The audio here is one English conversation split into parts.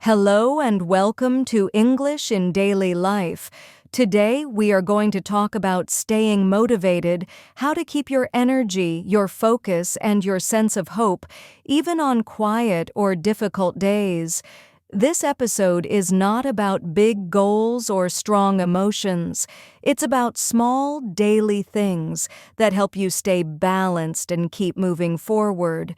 Hello and welcome to English in Daily Life. Today we are going to talk about staying motivated, how to keep your energy, your focus, and your sense of hope, even on quiet or difficult days. This episode is not about big goals or strong emotions. It's about small, daily things that help you stay balanced and keep moving forward.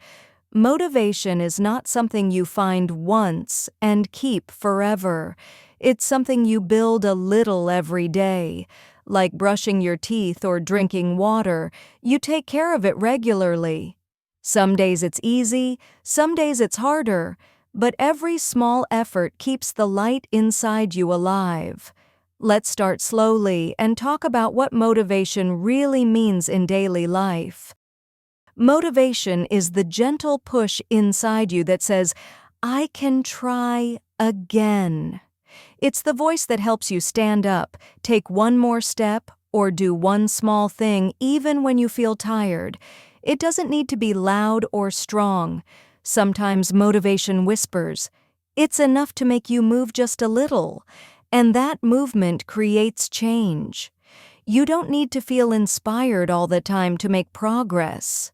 Motivation is not something you find once and keep forever. It's something you build a little every day. Like brushing your teeth or drinking water, you take care of it regularly. Some days it's easy, some days it's harder, but every small effort keeps the light inside you alive. Let's start slowly and talk about what motivation really means in daily life. Motivation is the gentle push inside you that says, I can try again. It's the voice that helps you stand up, take one more step, or do one small thing even when you feel tired. It doesn't need to be loud or strong. Sometimes motivation whispers. It's enough to make you move just a little, and that movement creates change. You don't need to feel inspired all the time to make progress.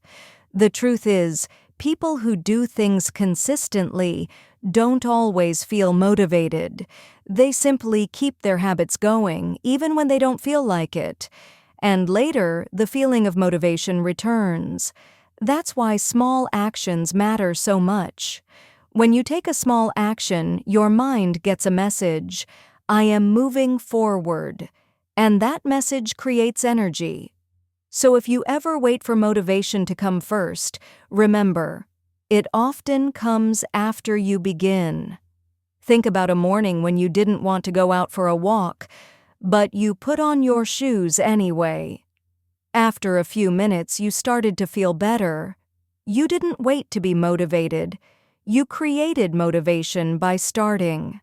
The truth is, people who do things consistently don't always feel motivated. They simply keep their habits going, even when they don't feel like it. And later, the feeling of motivation returns. That's why small actions matter so much. When you take a small action, your mind gets a message. I am moving forward. And that message creates energy. So if you ever wait for motivation to come first, remember, it often comes after you begin. Think about a morning when you didn't want to go out for a walk, but you put on your shoes anyway. After a few minutes, you started to feel better. You didn't wait to be motivated. You created motivation by starting.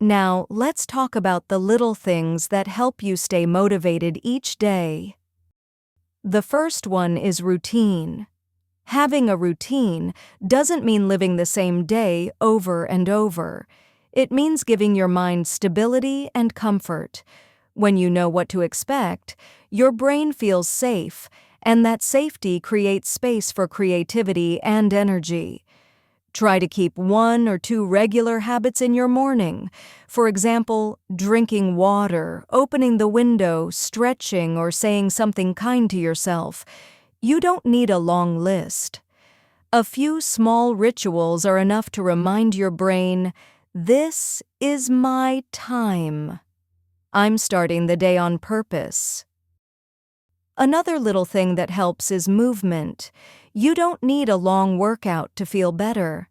Now, let's talk about the little things that help you stay motivated each day. The first one is routine. Having a routine doesn't mean living the same day over and over. It means giving your mind stability and comfort. When you know what to expect, your brain feels safe, and that safety creates space for creativity and energy. Try to keep 1 or 2 regular habits in your morning. For example, drinking water, opening the window, stretching, or saying something kind to yourself. You don't need a long list. A few small rituals are enough to remind your brain, this is my time. I'm starting the day on purpose. Another little thing that helps is movement. You don't need a long workout to feel better.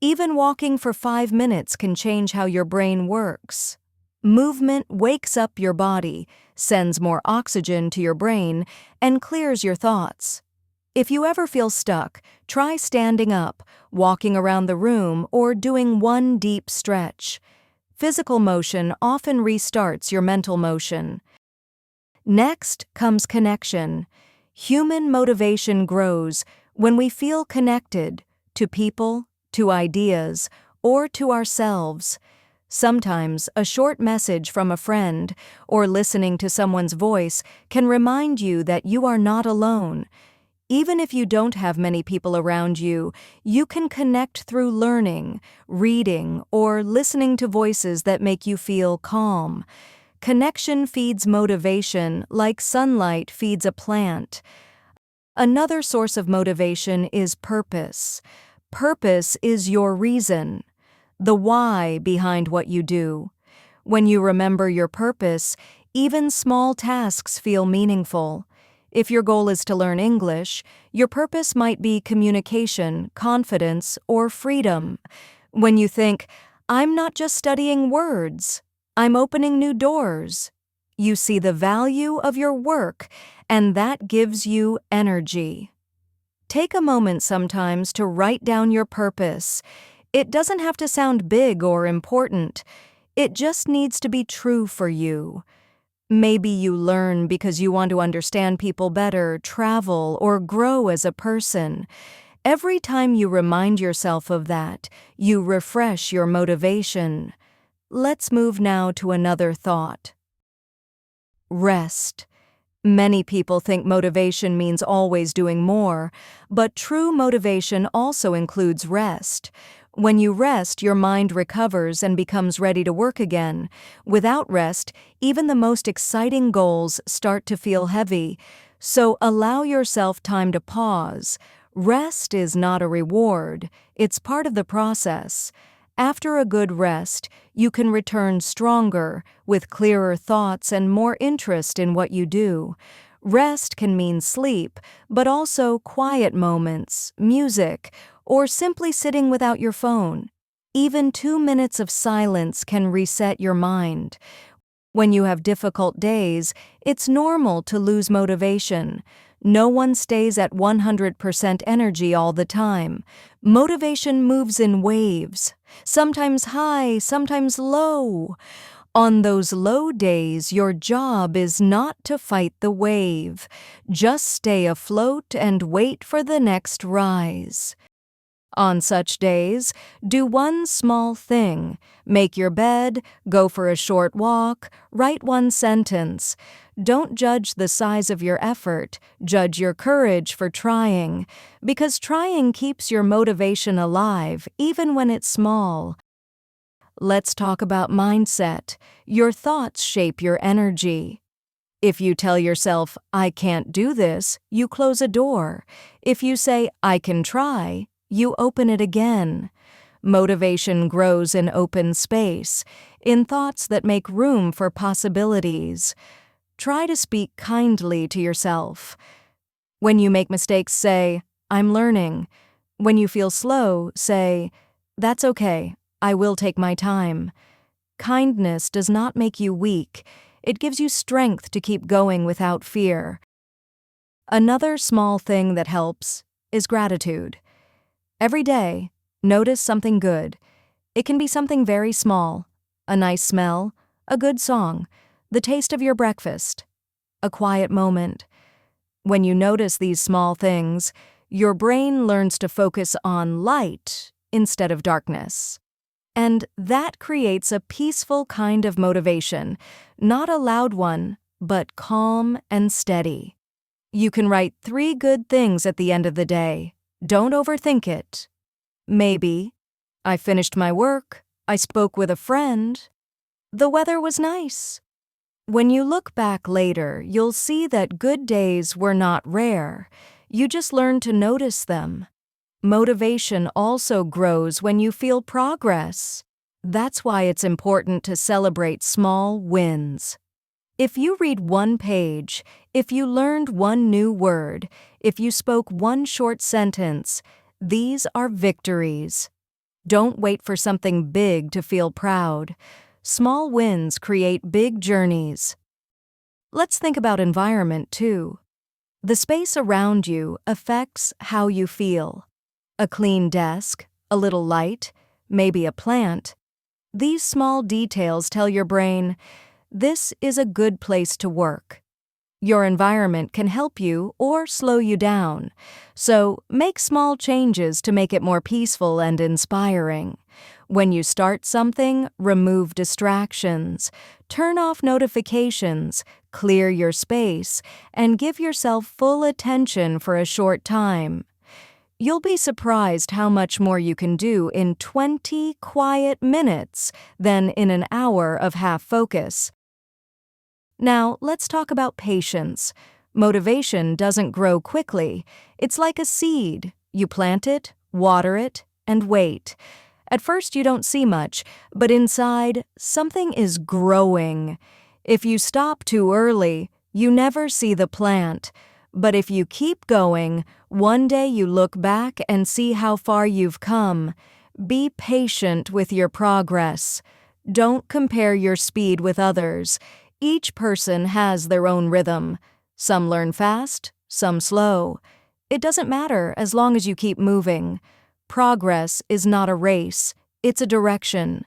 Even walking for 5 minutes can change how your brain works. Movement wakes up your body, sends more oxygen to your brain, and clears your thoughts. If you ever feel stuck, try standing up, walking around the room, or doing one deep stretch. Physical motion often restarts your mental motion. Next comes connection. Human motivation grows when we feel connected to people, to ideas, or to ourselves. Sometimes a short message from a friend or listening to someone's voice can remind you that you are not alone. Even if you don't have many people around you, you can connect through learning, reading, or listening to voices that make you feel calm. Connection feeds motivation like sunlight feeds a plant. Another source of motivation is purpose. Purpose is your reason, the why behind what you do. When you remember your purpose, even small tasks feel meaningful. If your goal is to learn English, your purpose might be communication, confidence, or freedom. When you think, I'm not just studying words, I'm opening new doors, you see the value of your work, and that gives you energy. Take a moment sometimes to write down your purpose. It doesn't have to sound big or important. It just needs to be true for you. Maybe you learn because you want to understand people better, travel, or grow as a person. Every time you remind yourself of that, you refresh your motivation. Let's move now to another thought. Rest. Many people think motivation means always doing more, but true motivation also includes rest. When you rest, your mind recovers and becomes ready to work again. Without rest, even the most exciting goals start to feel heavy. So allow yourself time to pause. Rest is not a reward, it's part of the process. After a good rest, you can return stronger, with clearer thoughts and more interest in what you do. Rest can mean sleep, but also quiet moments, music, or simply sitting without your phone. Even 2 minutes of silence can reset your mind. When you have difficult days, it's normal to lose motivation. No one stays at 100% energy all the time. Motivation moves in waves, sometimes high, sometimes low. On those low days, your job is not to fight the wave. Just stay afloat and wait for the next rise. On such days, do one small thing. Make your bed, go for a short walk, write one sentence. Don't judge the size of your effort, judge your courage for trying, because trying keeps your motivation alive, even when it's small. Let's talk about mindset. Your thoughts shape your energy. If you tell yourself, "I can't do this," you close a door. If you say, "I can try," you open it again. Motivation grows in open space, in thoughts that make room for possibilities. Try to speak kindly to yourself. When you make mistakes, say, "I'm learning." When you feel slow, say, "That's okay, I will take my time." Kindness does not make you weak. It gives you strength to keep going without fear. Another small thing that helps is gratitude. Every day, notice something good. It can be something very small, a nice smell, a good song, the taste of your breakfast, a quiet moment. When you notice these small things, your brain learns to focus on light instead of darkness. And that creates a peaceful kind of motivation, not a loud one, but calm and steady. You can write 3 good things at the end of the day. Don't overthink it. Maybe, "I finished my work," "I spoke with a friend," "the weather was nice." When you look back later, you'll see that good days were not rare. You just learned to notice them. Motivation also grows when you feel progress. That's why it's important to celebrate small wins. If you read one page, if you learned one new word, if you spoke one short sentence, these are victories. Don't wait for something big to feel proud. Small wins create big journeys. Let's think about environment too. The space around you affects how you feel. A clean desk, a little light, maybe a plant. These small details tell your brain, "This is a good place to work." Your environment can help you or slow you down, so make small changes to make it more peaceful and inspiring. When you start something, remove distractions, turn off notifications, clear your space, and give yourself full attention for a short time. You'll be surprised how much more you can do in 20 quiet minutes than in an hour of half focus. Now, let's talk about patience. Motivation doesn't grow quickly. It's like a seed. You plant it, water it, and wait. At first, you don't see much, but inside, something is growing. If you stop too early, you never see the plant. But if you keep going, one day you look back and see how far you've come. Be patient with your progress. Don't compare your speed with others. Each person has their own rhythm. Some learn fast, some slow. It doesn't matter as long as you keep moving. Progress is not a race, it's a direction.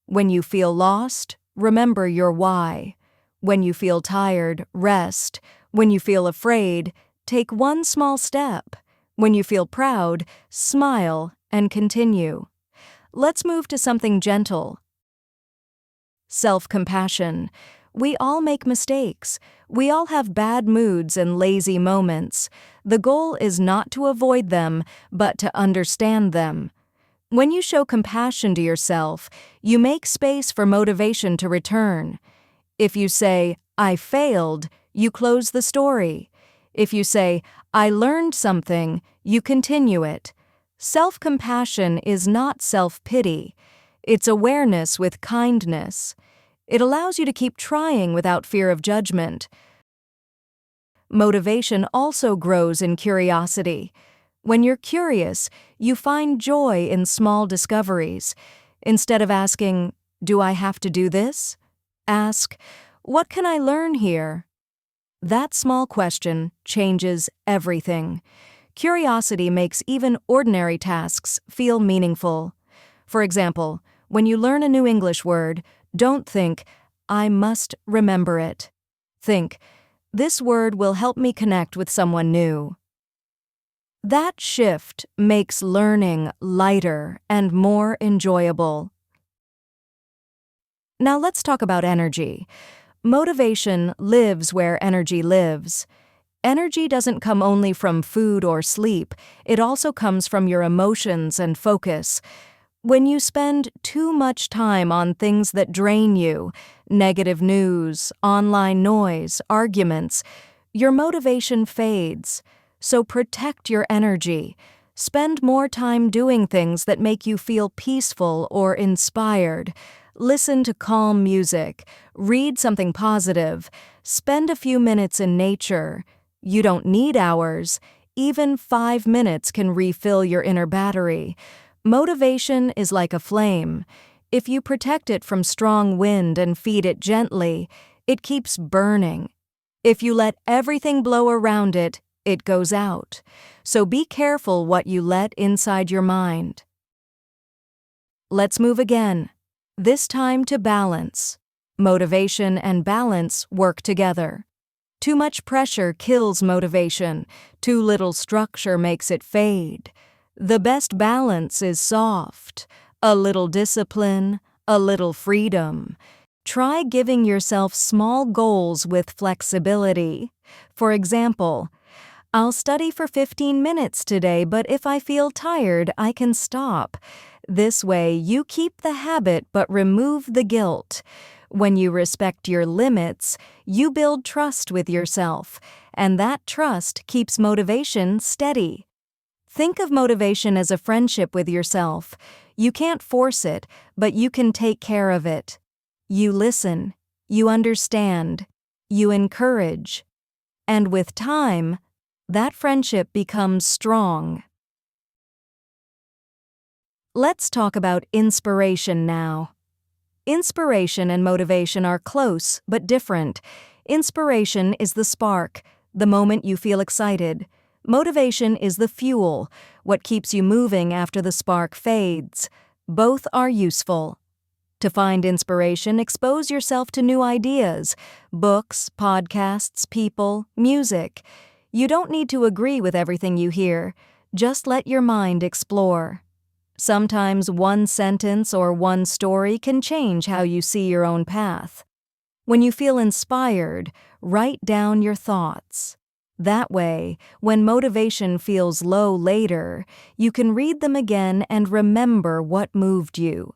When you feel lost, remember your why. When you feel tired, rest. When you feel afraid, take one small step. When you feel proud, smile and continue. Let's move to something gentle. Self-compassion. We all make mistakes. We all have bad moods and lazy moments. The goal is not to avoid them, but to understand them. When you show compassion to yourself, you make space for motivation to return. If you say, "I failed," you close the story. If you say, "I learned something," you continue it. Self-compassion is not self-pity. It's awareness with kindness. It allows you to keep trying without fear of judgment. Motivation also grows in curiosity. When you're curious, you find joy in small discoveries. Instead of asking, "Do I have to do this?" ask, "What can I learn here?" That small question changes everything. Curiosity makes even ordinary tasks feel meaningful. For example, when you learn a new English word, don't think, "I must remember it." Think, "This word will help me connect with someone new." That shift makes learning lighter and more enjoyable. Now let's talk about energy. Motivation lives where energy lives. Energy doesn't come only from food or sleep, it also comes from your emotions and focus. When you spend too much time on things that drain you, negative news, online noise, arguments, your motivation fades. So protect your energy. Spend more time doing things that make you feel peaceful or inspired. Listen to calm music. Read something positive. Spend a few minutes in nature. You don't need hours. Even 5 minutes can refill your inner battery. Motivation is like a flame. If you protect it from strong wind and feed it gently, it keeps burning. If you let everything blow around it, it goes out. So be careful what you let inside your mind. Let's move again. This time to balance. Motivation and balance work together. Too much pressure kills motivation. Too little structure makes it fade. The best balance is soft. A little discipline, a little freedom. Try giving yourself small goals with flexibility. For example, "I'll study for 15 minutes today, but if I feel tired, I can stop." This way, you keep the habit but remove the guilt. When you respect your limits, you build trust with yourself, and that trust keeps motivation steady. Think of motivation as a friendship with yourself. You can't force it, but you can take care of it. You listen, you understand, you encourage. And with time, that friendship becomes strong. Let's talk about inspiration now. Inspiration and motivation are close but different. Inspiration is the spark, the moment you feel excited. Motivation is the fuel, what keeps you moving after the spark fades. Both are useful. To find inspiration, expose yourself to new ideas, books, podcasts, people, music. You don't need to agree with everything you hear. Just let your mind explore. Sometimes one sentence or one story can change how you see your own path. When you feel inspired, write down your thoughts. That way, when motivation feels low later, you can read them again and remember what moved you.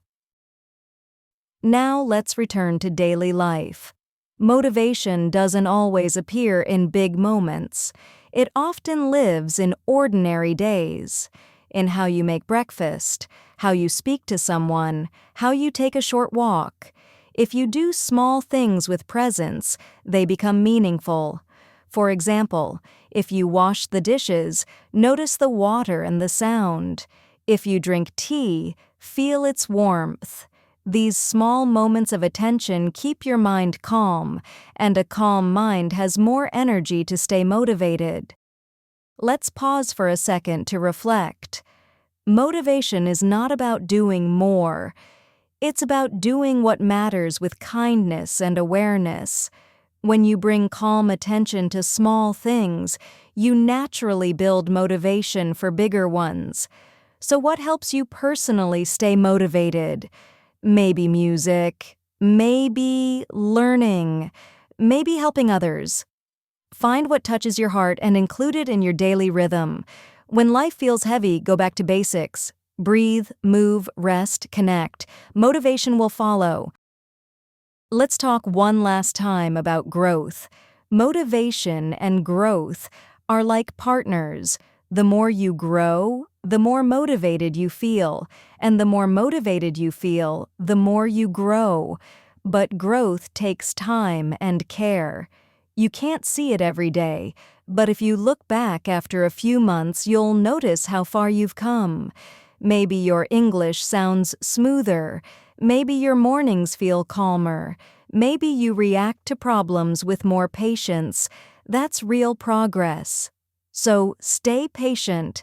Now let's return to daily life. Motivation doesn't always appear in big moments. It often lives in ordinary days. In how you make breakfast, how you speak to someone, how you take a short walk. If you do small things with presence, they become meaningful. For example, if you wash the dishes, notice the water and the sound. If you drink tea, feel its warmth. These small moments of attention keep your mind calm, and a calm mind has more energy to stay motivated. Let's pause for a second to reflect. Motivation is not about doing more. It's about doing what matters with kindness and awareness. When you bring calm attention to small things, you naturally build motivation for bigger ones. So what helps you personally stay motivated? Maybe music, maybe learning, maybe helping others. Find what touches your heart and include it in your daily rhythm. When life feels heavy, go back to basics. Breathe, move, rest, connect. Motivation will follow. Let's talk one last time about growth. Motivation and growth are like partners. The more you grow, the more motivated you feel, and the more motivated you feel, the more you grow. But growth takes time and care. You can't see it every day, but if you look back after a few months, you'll notice how far you've come. Maybe your English sounds smoother. Maybe your mornings feel calmer. Maybe you react to problems with more patience. That's real progress. So stay patient.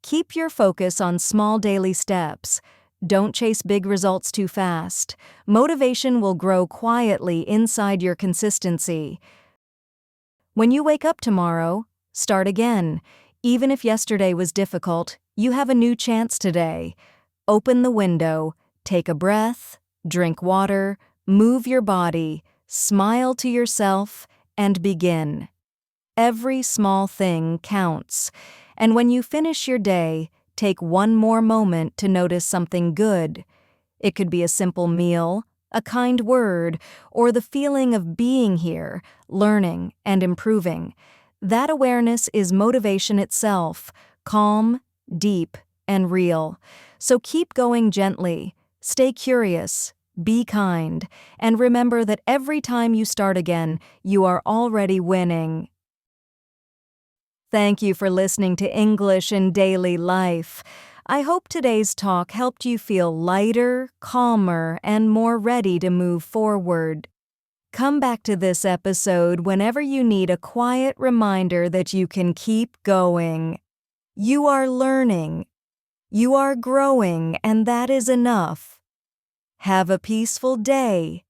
Keep your focus on small daily steps. Don't chase big results too fast. Motivation will grow quietly inside your consistency. When you wake up tomorrow, start again. Even if yesterday was difficult, you have a new chance today. Open the window, take a breath, drink water, move your body, smile to yourself, and begin. Every small thing counts. And when you finish your day, take one more moment to notice something good. It could be a simple meal, a kind word, or the feeling of being here, learning, and improving. That awareness is motivation itself, calm, deep, and real. So keep going gently, stay curious, be kind, and remember that every time you start again, you are already winning. Thank you for listening to English in Daily Life. I hope today's talk helped you feel lighter, calmer, and more ready to move forward. Come back to this episode whenever you need a quiet reminder that you can keep going. You are learning. You are growing, and that is enough. Have a peaceful day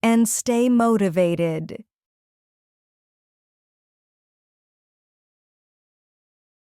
and stay motivated.